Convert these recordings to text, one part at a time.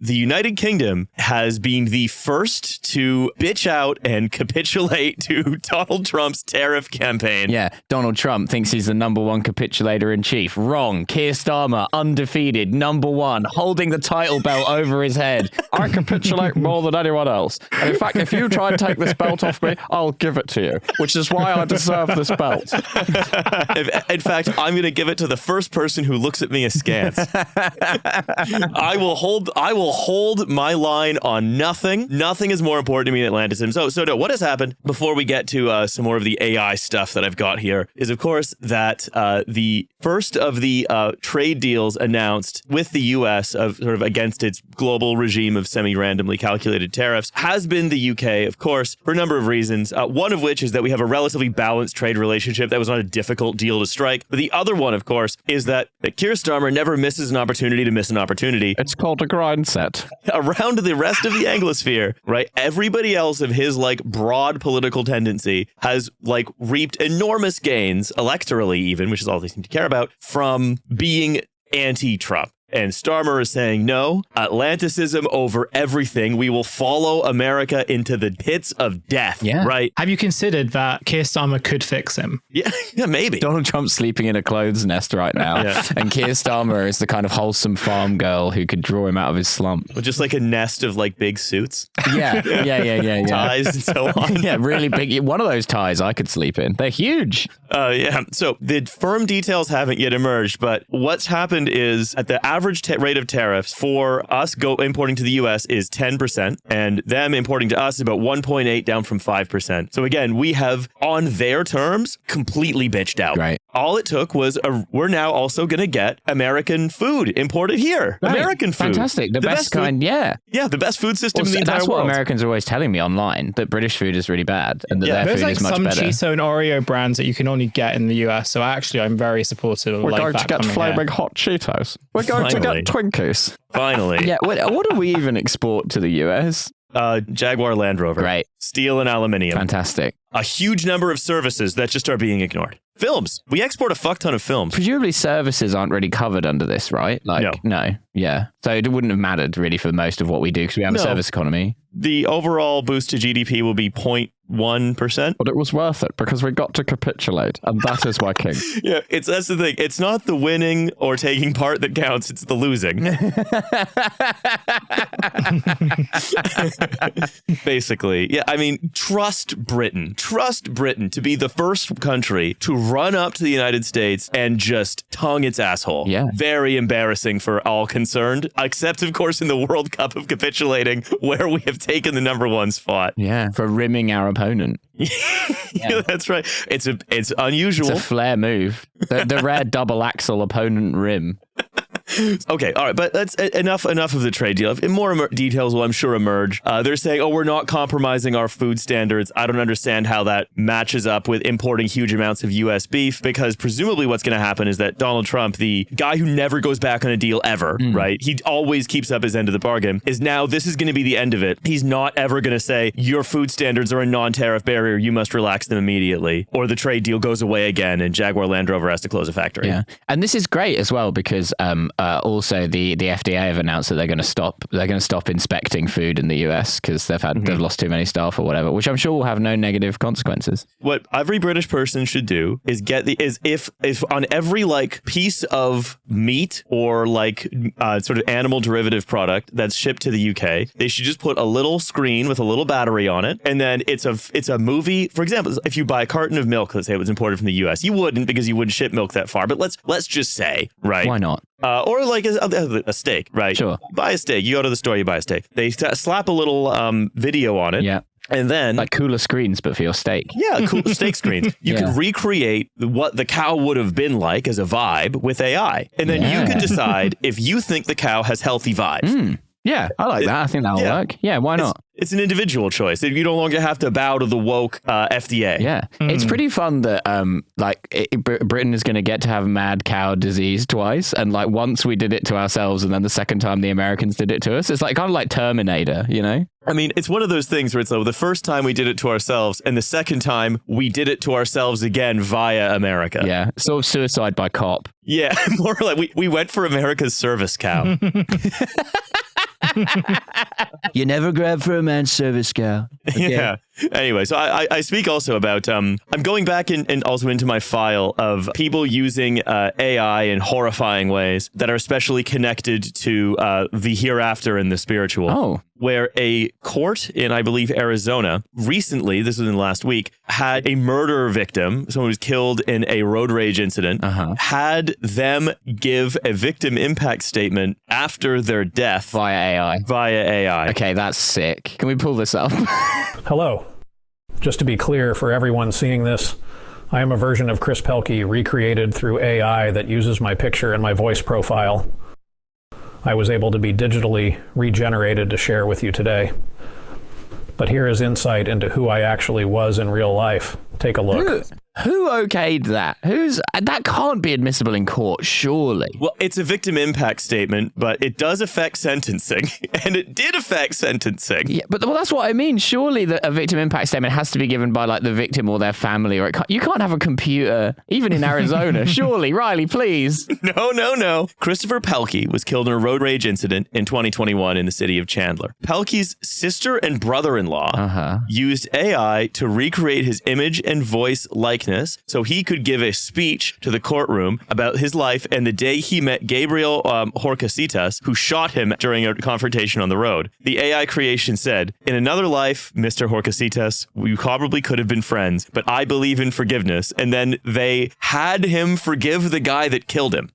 the United Kingdom has been the first to bitch out and capitulate to Donald Trump's tariff campaign. Yeah, Donald Trump thinks he's the number one capitulator in chief. Wrong. Keir Starmer, undefeated, number one, holding the title belt over his head. I capitulate more than anyone else. And in fact, if you try and take this belt off me, I'll give it to you, which is why I deserve this belt. In fact, I'm going to give it to the first person who looks at me askance. I will hold my line on nothing. Nothing is more important to me than Atlanticism. So no, what has happened before we get to some more of the AI stuff that I've got here is, of course, that the first of the trade deals announced with the U.S. of sort of against its global regime of semi-randomly calculated tariffs has been the UK, of course, for a number of reasons. One of which is that we have a relatively balanced trade relationship. That was not a difficult deal to strike. But the other one, of course, is that Keir Starmer never misses an opportunity to miss an opportunity. It's called a grind set. Around the rest of the Anglosphere, right? Everybody else of his like broad political tendency has like reaped enormous gains electorally even, which is all they seem to care about, from being anti-Trump. And Starmer is saying, no, Atlanticism over everything. We will follow America into the pits of death. Yeah. Right. Have you considered that Keir Starmer could fix him? Yeah, maybe. Donald Trump's sleeping in a clothes nest right now. Yeah. And Keir Starmer is the kind of wholesome farm girl who could draw him out of his slump. Well, just like a nest of like big suits. Yeah. Ties and so on. Yeah, really big. One of those ties I could sleep in. They're huge. Yeah. So the firm details haven't yet emerged, but what's happened is at the average rate of tariffs for us importing to the U.S. is 10%, and them importing to us is about 1.8 down from 5%. So again, we have on their terms completely bitched out. Right. All it took was we're now also going to get American food imported here. Right. American food. Fantastic. The best kind, food. yeah. Yeah, the best food system in the entire world. That's what Americans are always telling me online, that British food is really bad and that their food is much better. There's like some Cheeto and Oreo brands that you can only get in the US, so actually I'm very supportive of We're like going to get flaming hot Cheetos. We're going to get Twinkies. Finally. Yeah, what do we even export to the US? Jaguar Land Rover. Great. Steel and aluminium. Fantastic. A huge number of services that just are being ignored. Films. We export a fuck ton of films. Presumably services aren't really covered under this, right? No. Yeah. So it wouldn't have mattered really for most of what we do because we have a service economy. The overall boost to GDP will be 0.1%. But it was worth it because we got to capitulate, and that is why king. Yeah, that's the thing. It's not the winning or taking part that counts, it's the losing. Basically. Yeah, I mean, trust Britain to be the first country to run up to the United States and just tongue its asshole. Yeah. Very embarrassing for all concerned, except, of course, in the World Cup of capitulating, where we have taken the number one spot. Yeah, for rimming our opponent. Yeah, that's right. It's unusual. It's a flair move. The rare double axle opponent rim. Okay, all right, but that's enough of the trade deal. More details will, I'm sure, emerge. They're saying, we're not compromising our food standards. I don't understand how that matches up with importing huge amounts of U.S. beef, because presumably what's going to happen is that Donald Trump, the guy who never goes back on a deal ever, right? He always keeps up his end of the bargain, is now this is going to be the end of it. He's not ever going to say, your food standards are a non-tariff barrier. You must relax them immediately, or the trade deal goes away again and Jaguar Land Rover has to close a factory. Yeah, and this is great as well because also the FDA have announced that they're going to stop inspecting food in the US because they've lost too many staff or whatever, which I'm sure will have no negative consequences. What every British person should do is if on every like piece of meat or like sort of animal derivative product that's shipped to the UK, they should just put a little screen with a little battery on it, and then it's a movie. For example, if you buy a carton of milk, let's say it was imported from the US, you wouldn't because you wouldn't ship milk that far, but let's just say, right? Why not? Or like a steak, right? Sure. Buy a steak. You go to the store, you buy a steak. They slap a little video on it. Yeah. And then... like cooler screens, but for your steak. Yeah, cool steak screens. You can recreate what the cow would have been like as a vibe with AI. And then you can decide if you think the cow has healthy vibes. Yeah, I like that. I think that'll work. Yeah, why not? It's an individual choice. You no longer have to bow to the woke FDA. Yeah. It's pretty fun that Britain is going to get to have mad cow disease twice. And like once we did it to ourselves and then the second time the Americans did it to us. It's like kind of like Terminator, you know? I mean, it's one of those things where it's like the first time we did it to ourselves and the second time we did it to ourselves again via America. Yeah. Sort of suicide by cop. Yeah. More like we went for America's service cow. You never grab for a man's service, gal. Okay. Yeah. Anyway, so I speak also about, I'm going back and also into my file of people using AI in horrifying ways that are especially connected to the hereafter and the spiritual. Oh. Where a court in, I believe, Arizona recently, this was in the last week, had a murder victim, someone who was killed in a road rage incident, had them give a victim impact statement after their death. Via AI. Okay, that's sick. Can we pull this up? Hello. Just to be clear for everyone seeing this, I am a version of Chris Pelkey recreated through AI that uses my picture and my voice profile. I was able to be digitally regenerated to share with you today. But here is insight into who I actually was in real life. Take a look. Who okayed that? That can't be admissible in court, surely. Well, it's a victim impact statement, but it does affect sentencing, and it did affect sentencing. Yeah, but that's what I mean. Surely a victim impact statement has to be given by like the victim or their family, or you can't have a computer, even in Arizona. Surely, Riley, please. No. Christopher Pelkey was killed in a road rage incident in 2021 in the city of Chandler. Pelkey's sister and brother-in-law used AI to recreate his image and voice likeness so he could give a speech to the courtroom about his life and the day he met Gabriel Horcasitas, who shot him during a confrontation on the road. The AI creation said, "In another life, Mr. Horcasitas, we probably could have been friends, but I believe in forgiveness." And then they had him forgive the guy that killed him.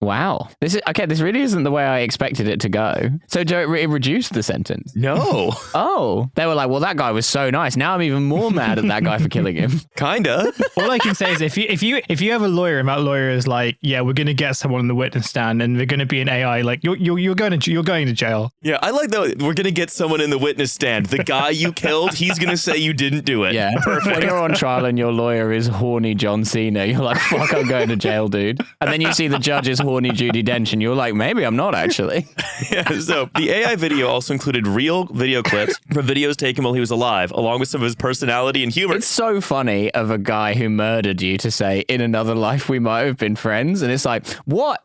Wow. This really isn't the way I expected it to go. So it reduced the sentence? No. Oh. They were like, well, that guy was so nice. Now I'm even more mad at that guy for killing him. Kinda. All I can say is if you have a lawyer and that lawyer is like, yeah, we're going to get someone on the witness stand and they're going to be an AI, like you're going to jail. Yeah, I like that. We're going to get someone in the witness stand. The guy you killed, he's going to say you didn't do it. Yeah. Perfect. When you're on trial and your lawyer is horny John Cena, you're like, fuck, I'm going to jail, dude. And then you see the judge's horny Judi Dench and you're like, maybe I'm not actually. Yeah, so the AI video also included real video clips from videos taken while he was alive, along with some of his personality and humor. It's so funny of a guy who murdered you to say, in another life we might have been friends. And it's like, what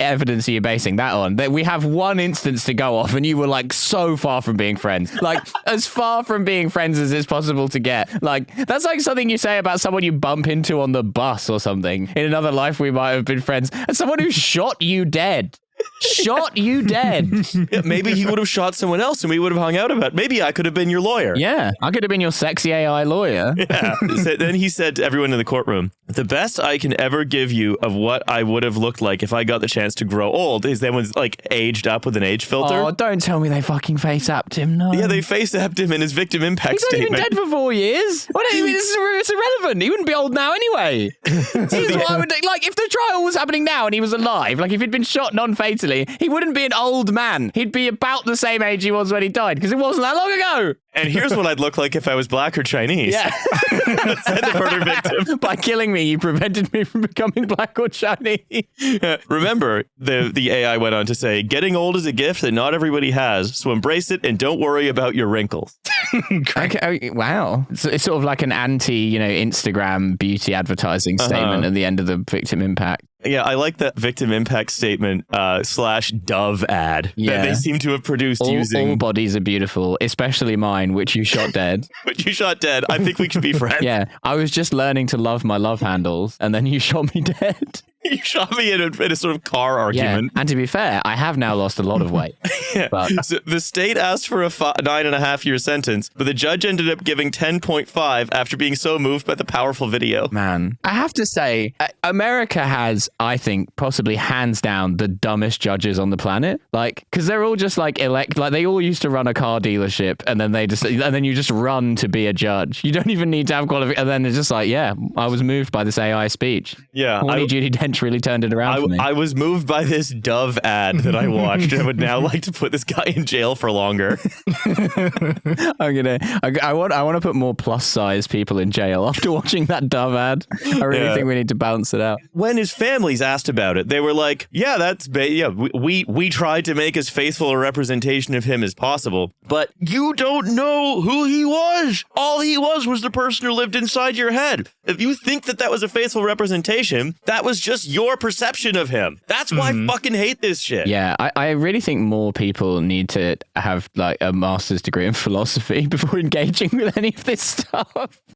evidence are you basing that on? That we have one instance to go off and you were like so far from being friends. Like as far from being friends as it's possible to get. Like that's like something you say about someone you bump into on the bus or something. In another life we might have been friends. And someone who shot you dead. Shot you dead. Yeah, maybe he would have shot someone else and we would have hung out about it. Maybe I could have been your lawyer. Yeah, I could have been your sexy AI lawyer. Yeah. So then he said to everyone in the courtroom, "The best I can ever give you of what I would have looked like if I got the chance to grow old is then was like aged up with an age filter." Oh, don't tell me they fucking face-apped him. No. Yeah, they face-apped him in his victim impact statement. He's only been dead for 4 years. What do you mean? It's irrelevant. He wouldn't be old now anyway. Here's what I would like if the trial was happening now and he was alive. Like if he'd been shot non-fatally, he wouldn't be an old man. He'd be about the same age he was when he died because it wasn't that long ago. And here's what I'd look like if I was black or Chinese. Yeah. Said the murder victim. By killing me, you prevented me from becoming black or Chinese. Remember, the AI went on to say, "Getting old is a gift that not everybody has, so embrace it and don't worry about your wrinkles." Okay, wow. It's sort of like an Instagram beauty advertising statement at the end of the victim impact. Yeah, I like that victim impact statement / Dove ad that they seem to have produced using. All bodies are beautiful, especially mine, which you shot dead. Which you shot dead. I think we could be friends. Yeah, I was just learning to love my love handles, and then you shot me dead. You shot me in a sort of car argument. Yeah. And to be fair, I have now lost a lot of weight. Yeah. But so the state asked for a 9.5-year sentence, but the judge ended up giving 10.5 after being so moved by the powerful video. Man, I have to say, America has, I think, possibly hands down the dumbest judges on the planet. Like, because they're all just like they all used to run a car dealership, and then you just run to be a judge. You don't even need to have qualification. And then it's just like, yeah, I was moved by this AI speech. Yeah, Judi Dench really turned it around for me. I was moved by this Dove ad that I watched. I would now like to put this guy in jail for longer. I want to put more plus size people in jail after watching that Dove ad. I really think we need to balance it out. When his family's asked about it, they were like, "Yeah, we tried to make as faithful a representation of him as possible, but you don't know who he was. All he was the person who lived inside your head. If you think that was a faithful representation, that was just just your perception of him. That's why I fucking hate this shit. Yeah, I really think more people need to have like a master's degree in philosophy before engaging with any of this stuff.